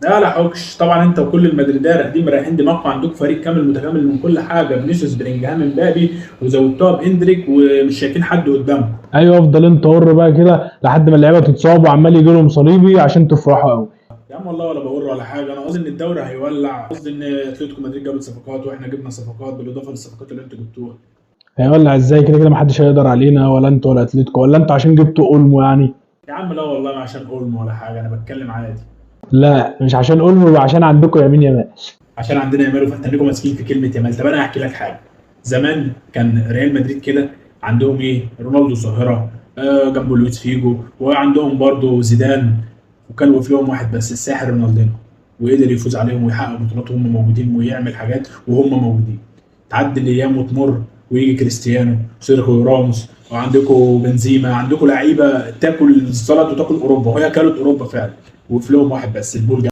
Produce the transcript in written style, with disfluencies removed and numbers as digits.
لا لا حوكش طبعا، انت وكل المدريديه راقدين مريحين دماغكم، عندكم فريق كامل متكامل من كل حاجه، فينيسيوس بلينجهام امبابي، وزودتوها باندريك ومش شايفين حد قدامكم. ايوه افضل انت حر بقى كده لحد ما اللعيبه تتصاب وعمال يجي لهم صليبي عشان تفرحوا قوي. يا عم والله ولا بقول ولا حاجه، انا قصدي ان الدوري هيولع، قصدي ان اتلتيكو مدريد جابت صفقات واحنا جبنا صفقات بالاضافه للصفقات اللي انتوا جبتوها. هيولع ازاي؟ كده كده محدش هيقدر علينا، ولا انت ولا اتلتيكو، ولا انت عشان جبتوا اولمو يعني؟ يا عم لا والله ما عشان اولمو ولا حاجه، انا بتكلم عادي. لا مش عشان اولمو، يبقى عشان عندكم يمين يامال. عشان عندنا يامال وفتنكم ماسكين في كلمه يامال. طب انا هحكي لك حاجه، زمان كان ريال مدريد كده عندهم ايه، رونالدو الظاهره، جنبه لويس فيجو، وعندهم برضو زيدان، وكان واقف لهم واحد بس الساحر رونالدينو، وقدر يفوز عليهم ويحقق بطولات وهم موجودين ويعمل حاجات وهم موجودين. تعدي الايام وتمر ويجي كريستيانو، سيرخيو راموس، وعندكم بنزيما، عندكم لعيبه تاكل الزلط وتاكل اوروبا، وهي كانت اوروبا فعلا، وفي لهم واحد بس البول